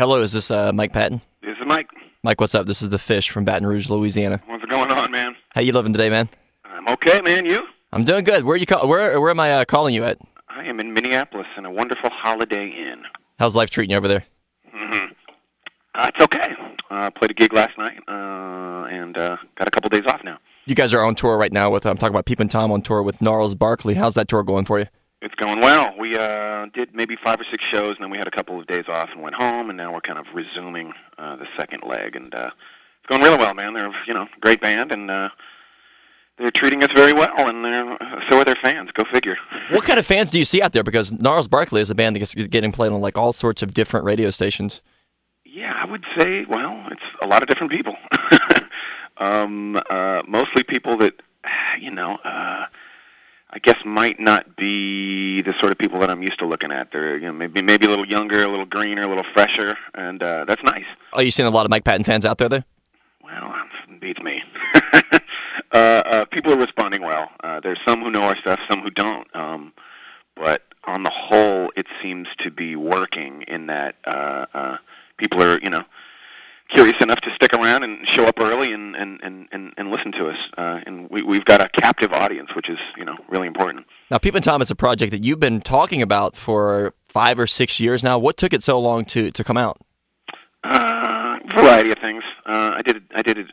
Hello, is this Mike Patton? This is Mike. Mike, what's up? This is the Fish from Baton Rouge, Louisiana. What's going on, man? How you living today, man? I'm okay, man. You? I'm doing good. Where are you? Where am I calling you at? I am in Minneapolis in a wonderful Holiday Inn. How's life treating you over there? It's okay. Played a gig last night and got a couple days off now. You guys are on tour right now with, I'm talking about Peeping Tom on tour with Gnarls Barkley. How's that tour going for you? It's going well. We did maybe 5 or 6 shows, and then we had a couple of days off and went home, and now we're kind of resuming the second leg, and it's going really well, man. They're a great band, and they're treating us very well, and so are their fans. Go figure. What kind of fans do you see out there? Because Gnarls Barkley is a band that's getting played on like all sorts of different radio stations. Yeah, I would say, well, it's a lot of different people. Mostly people that, I guess might not be the sort of people that I'm used to looking at. They're maybe a little younger, a little greener, a little fresher, and that's nice. Are you seeing a lot of Mike Patton fans out there, though? Well, it beats me. People are responding well. There's some who know our stuff, some who don't. But on the whole, it seems to be working in that people are, curious enough to stick around and show up early and listen to us. And we've got a captive audience, which is, really important. Now, Peeping Tom is a project that you've been talking about for 5 or 6 years now. What took it so long to come out? Variety of things. I did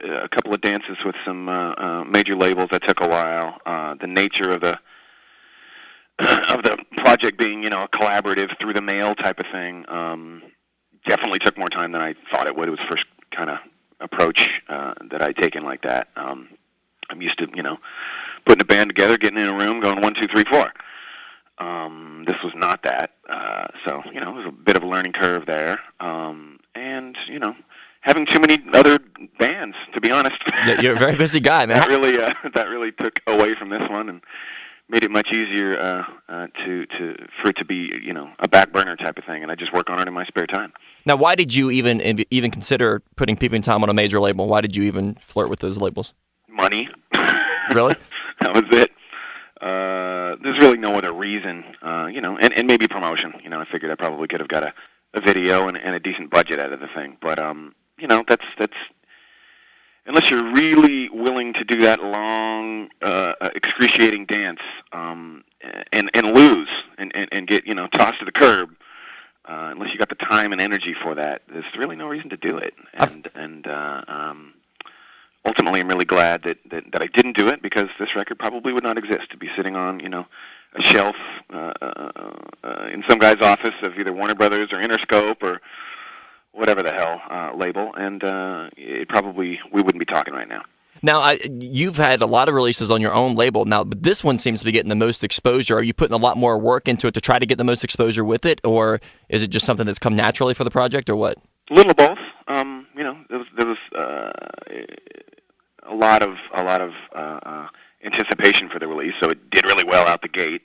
a couple of dances with some major labels. That took a while. The nature of the project being, a collaborative through the mail type of thing, definitely took more time than I thought it would. It was the first kind of approach that I'd taken like that. I'm used to, putting a band together, getting in a room, going 1, 2, 3, 4. This was not that. So, it was a bit of a learning curve there. And, having too many other bands, to be honest. Yeah, you're a very busy guy, man. that really took away from this one and made it much easier for it to be, a back burner type of thing, and I just work on it in my spare time. Now, why did you even consider putting Peeping Tom on a major label? Why did you even flirt with those labels? Money. Really? That was it. There's really no other reason, and maybe promotion. I figured I probably could have got a video and a decent budget out of the thing, but that's unless you're really willing to do that long, excruciating dance and lose and get tossed to the curb. Unless you got the time and energy for that, there's really no reason to do it. And ultimately, I'm really glad that I didn't do it, because this record probably would not exist. To be sitting on a shelf in some guy's office of either Warner Brothers or Interscope or whatever the hell label, and we wouldn't be talking right now. Now, you've had a lot of releases on your own label now, but this one seems to be getting the most exposure. Are you putting a lot more work into it to try to get the most exposure with it, or is it just something that's come naturally for the project, or what? A little of both. There was a lot of anticipation for the release, so it did really well out the gate.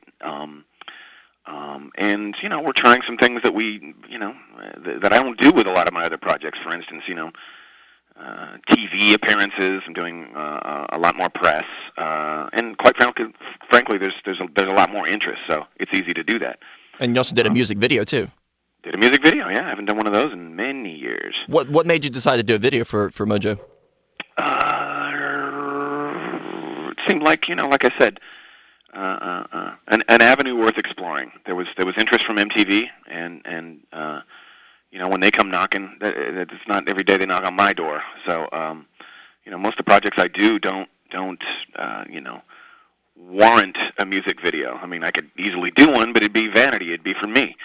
And we're trying some things that that I don't do with a lot of my other projects. For instance, TV appearances. I'm doing a lot more press, and quite frankly, there's a lot more interest. So it's easy to do that. And you also did a music video too. Did a music video? Yeah, I haven't done one of those in many years. What made you decide to do a video for Mojo? It seemed like like I said, an avenue worth exploring. There was interest from MTV, and when they come knocking, it's not every day they knock on my door. So most of the projects I do don't warrant a music video. I mean, I could easily do one, but it'd be vanity. It'd be for me.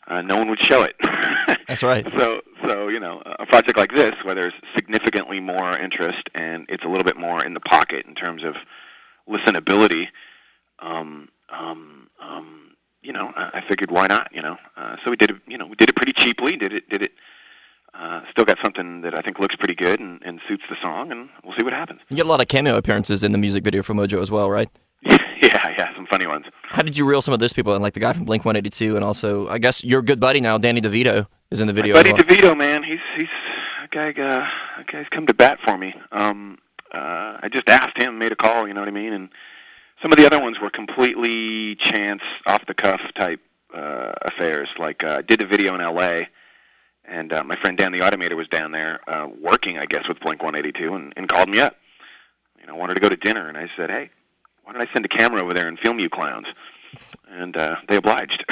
No one would show it. That's right. So a project like this, where there's significantly more interest and it's a little bit more in the pocket in terms of listenability, I figured why not, So we did it pretty cheaply. Did it. Still got something that I think looks pretty good and suits the song, and we'll see what happens. You get a lot of cameo appearances in the music video for Mojo as well, right? Yeah, some funny ones. How did you reel some of those people in, like the guy from Blink-182, and also, I guess, your good buddy now, Danny DeVito, is in the video My buddy as well. DeVito, man, he's that guy's come to bat for me. I just asked him, made a call, you know what I mean? And some of the other ones were completely chance, off-the-cuff type affairs. Like, I did the video in L.A., And my friend Dan the Automator was down there working, I guess, with Blink-182 and called me up. Wanted to go to dinner, and I said, hey, why don't I send a camera over there and film you clowns? And they obliged.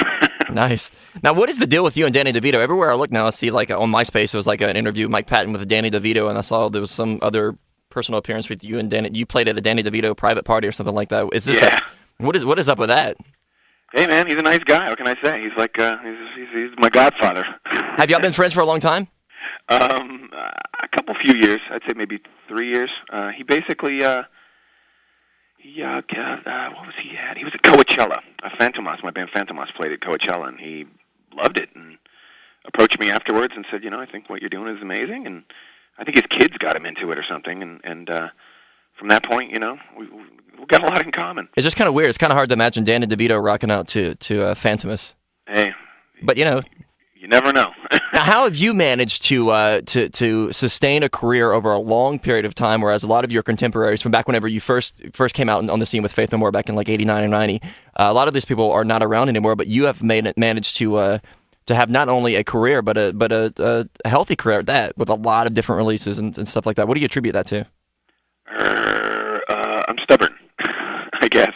Nice. Now, what is the deal with you and Danny DeVito? Everywhere I look now, I see, like, on MySpace, it was like an interview with Mike Patton with Danny DeVito, and I saw there was some other personal appearance with you and Danny. You played at a Danny DeVito private party or something like that. Is this what is up with that? Hey, man, he's a nice guy. What can I say? He's like he's my godfather. Have y'all been friends for a long time? A few years. I'd say maybe 3 years. He basically, what was he at? He was at Coachella. Phantomas, my band Phantomas played at Coachella, and he loved it and approached me afterwards and said, I think what you're doing is amazing, and I think his kids got him into it or something, and from that point, we've got a lot in common. It's just kind of weird. It's kind of hard to imagine Danny DeVito rocking out to Phantomas. Hey. But, you never know. Now, how have you managed to sustain a career over a long period of time, whereas a lot of your contemporaries from back whenever you first came out on the scene with Faith No More back in like 89 and 90, a lot of these people are not around anymore, but you have managed to have not only a career, but a healthy career at that, with a lot of different releases and stuff like that. What do you attribute that to? I'm stubborn, I guess.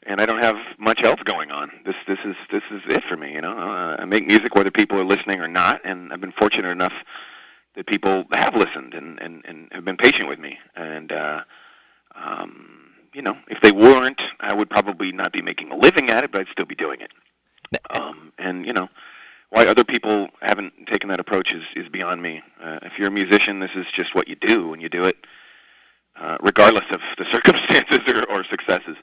And I don't have much else going on. This is it for me. I make music whether people are listening or not, and I've been fortunate enough that people have listened and have been patient with me. And if they weren't, I would probably not be making a living at it, but I'd still be doing it. Why other people haven't taken that approach is beyond me. If you're a musician, this is just what you do, and you do it regardless of the circumstances or successes.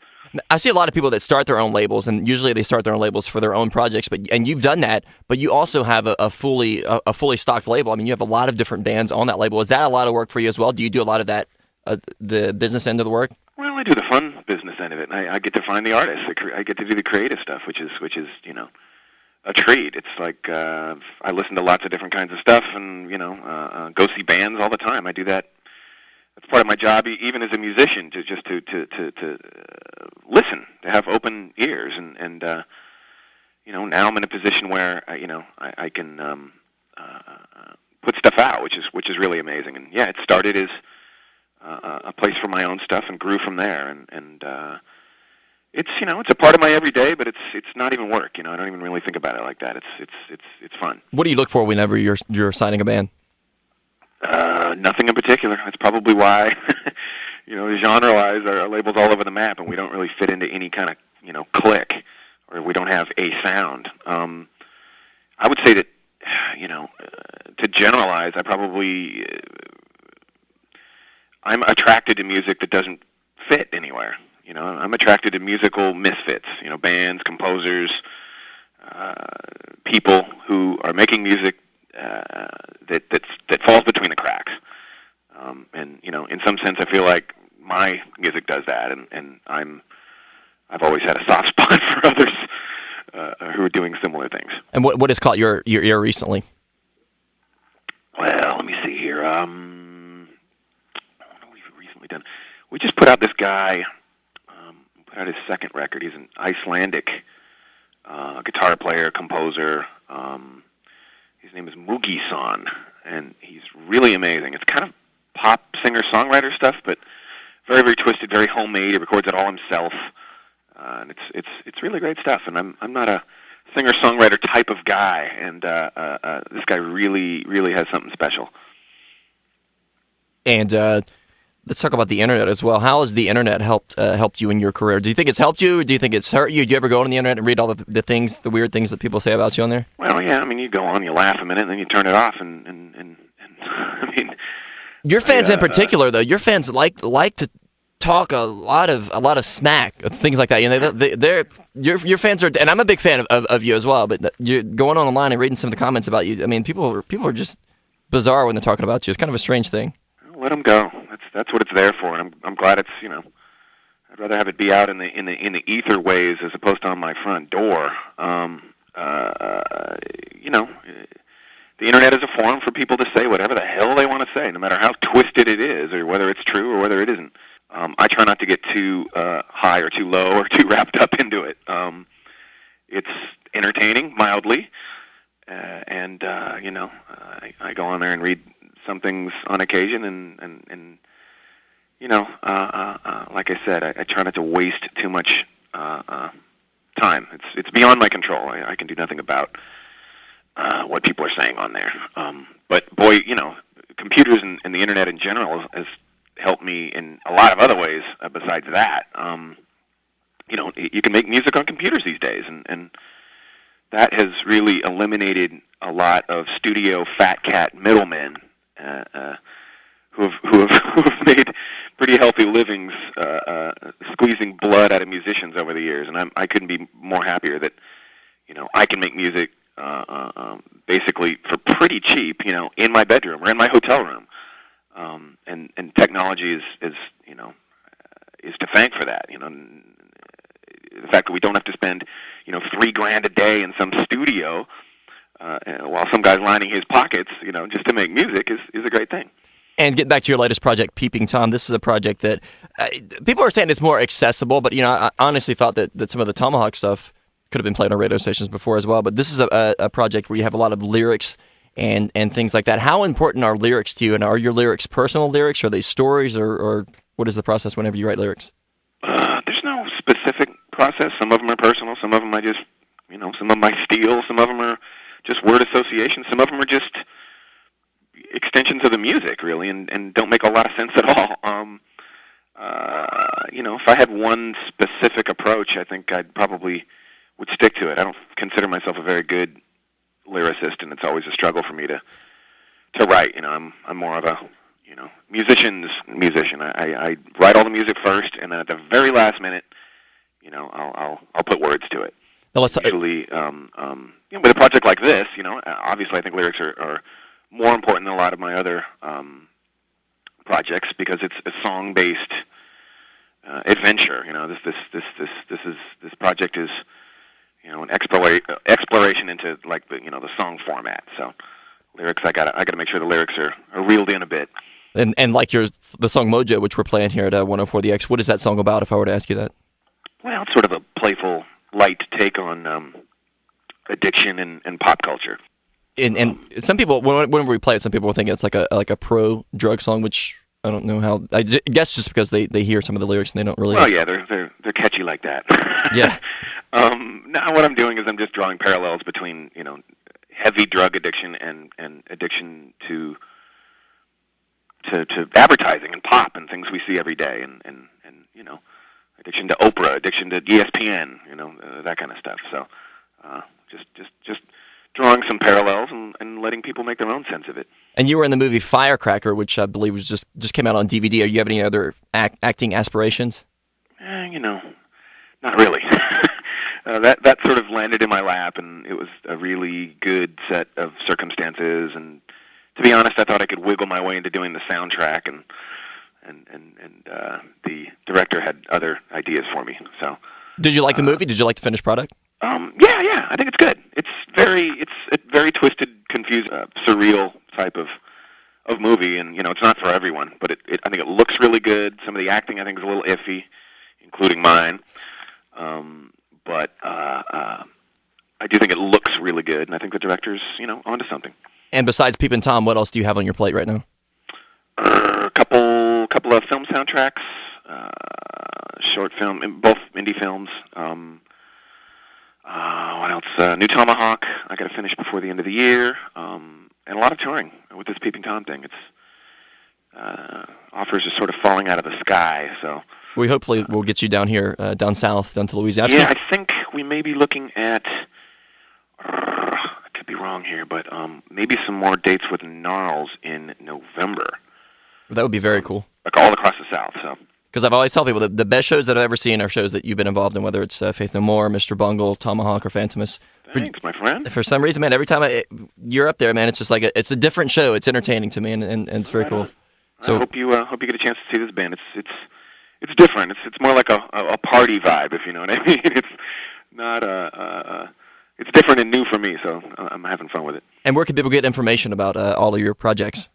I see a lot of people that start their own labels, and usually they start their own labels for their own projects. And you've done that, but you also have a fully stocked label. I mean, you have a lot of different bands on that label. Is that a lot of work for you as well? Do you do a lot of that, the business end of the work? Well, I do the fun business end of it. I get to find the artists. I get to do the creative stuff, which is a treat. It's like I listen to lots of different kinds of stuff, and go see bands all the time. I do that. It's part of my job, even as a musician, to just to listen, to have open ears, and now I'm in a position where I can put stuff out, which is really amazing. And yeah, it started as a place for my own stuff and grew from there, and it's it's a part of my everyday, but it's not even work. I don't even really think about it like that. It's fun. What do you look for whenever you're signing a band? Nothing in particular. That's probably why, genre-wise, our label's all over the map, and we don't really fit into any kind of, clique, or we don't have a sound. I would say that, to generalize, I'm attracted to music that doesn't fit anywhere. I'm attracted to musical misfits, bands, composers, people who are making music that falls between the cracks, and in some sense, I feel like my music does that, and I've always had a soft spot for others who are doing similar things. And what has caught your ear recently? Well, let me see here. What have we recently done? We just put out this guy. Put out his second record. He's an Icelandic guitar player, composer. His name is Mugi-san, and he's really amazing. It's kind of pop singer-songwriter stuff, but very, very twisted, very homemade. He records it all himself, and it's really great stuff. And I'm not a singer-songwriter type of guy, and this guy really, really has something special. And let's talk about the internet as well. How has the internet helped you in your career? Do you think it's helped you, or do you think it's hurt you? Do you ever go on the internet and read all the weird things that people say about you on there? Well, yeah. I mean, you go on, you laugh a minute, and then you turn it off, and I mean, your fans in particular, though, your fans like to talk a lot of smack. It's things like that. They're your fans are, and I'm a big fan of you as well. But you're going online and reading some of the comments about you. I mean, people are just bizarre when they're talking about you. It's kind of a strange thing. Let them go. That's what it's there for, and I'm glad it's I'd rather have it be out in the ether ways as opposed to on my front door. The internet is a forum for people to say whatever the hell they want to say, no matter how twisted it is, or whether it's true or whether it isn't. I try not to get too high or too low or too wrapped up into it. It's entertaining, mildly, and I go on there and read some things on occasion, and like I said, I try not to waste too much time. It's beyond my control. I can do nothing about what people are saying on there. But boy, computers and the internet in general has helped me in a lot of other ways besides that. You can make music on computers these days, and that has really eliminated a lot of studio fat cat middlemen who have made pretty healthy livings squeezing blood out of musicians over the years. And I couldn't be more happier that I can make music basically for pretty cheap, in my bedroom or in my hotel room. And technology is to thank for that. The fact that we don't have to spend $3,000 a day in some studio while some guy's lining his pockets, just to make music is a great thing. And get back to your latest project, Peeping Tom. This is a project that people are saying it's more accessible, but I honestly thought that some of the Tomahawk stuff could have been played on radio stations before as well. But this is a project where you have a lot of lyrics and things like that. How important are lyrics to you? And are your lyrics personal lyrics? Are they stories, or what is the process whenever you write lyrics? There's no specific process. Some of them are personal. Some of them I just, some of them I steal. Some of them are just word association. Some of them are just extensions of the music, really, and don't make a lot of sense at all. If I had one specific approach, I think I'd probably would stick to it. I don't consider myself a very good lyricist, and it's always a struggle for me to write. I'm more of a musician's musician. I write all the music first, and then at the very last minute, I'll put words to it. Now Usually, with a project like this, obviously I think lyrics are more important than a lot of my other projects because it's a song-based adventure. This project is an exploration into like the song format. So lyrics, I gotta make sure the lyrics are reeled in a bit. And like the song Mojo, which we're playing here at 104 The X, what is that song about? If I were to ask you that. Well, it's sort of a playful, light take on addiction and pop culture. And some people, whenever we play it, some people will think it's like a pro drug song, which I don't know how. I guess just because they hear some of the lyrics and they don't really. Well, yeah, they're catchy like that. Yeah. Now what I'm doing is I'm just drawing parallels between heavy drug addiction and addiction to advertising and pop and things we see every day, and addiction to Oprah, addiction to ESPN, that kind of stuff. So just drawing some parallels and letting people make their own sense of it. And you were in the movie Firecracker, which I believe was just came out on DVD. Are you have any other acting aspirations? Not really. That sort of landed in my lap, and it was a really good set of circumstances. And to be honest, I thought I could wiggle my way into doing the soundtrack, and the director had other ideas for me. So, did you like the movie? Did you like the finished product? Yeah, I think it's good. It's a very twisted, confused, surreal type of movie, and it's not for everyone. But I think it looks really good. Some of the acting I think is a little iffy, including mine. But I do think it looks really good, and I think the director's onto something. And besides Peeping Tom, what else do you have on your plate right now? A couple of film soundtracks, short film, both indie films. What else? New Tomahawk. I got to finish before the end of the year, and a lot of touring with this Peeping Tom thing. It's offers are sort of falling out of the sky. So we hopefully will get you down here, down south, down to Louisiana. Yeah, I think we may be looking at. I could be wrong here, but maybe some more dates with Gnarls in November. That would be very cool. Like all across the South. So. Because I've always tell people that the best shows that I've ever seen are shows that you've been involved in, whether it's Faith No More, Mr. Bungle, Tomahawk, or Phantomus. Thanks, my friend. For some reason, man, every time you're up there, man, it's just like it's a different show. It's entertaining to me, and it's very cool. So I hope you get a chance to see this band. It's different. It's more like a party vibe, if you know what I mean. It's not it's different and new for me, so I'm having fun with it. And where can people get information about all of your projects?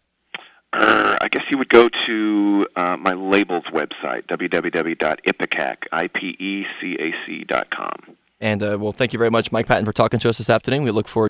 I guess you would go to my label's website, www.ipecac.com. And, well, thank you very much, Mike Patton, for talking to us this afternoon. We look forward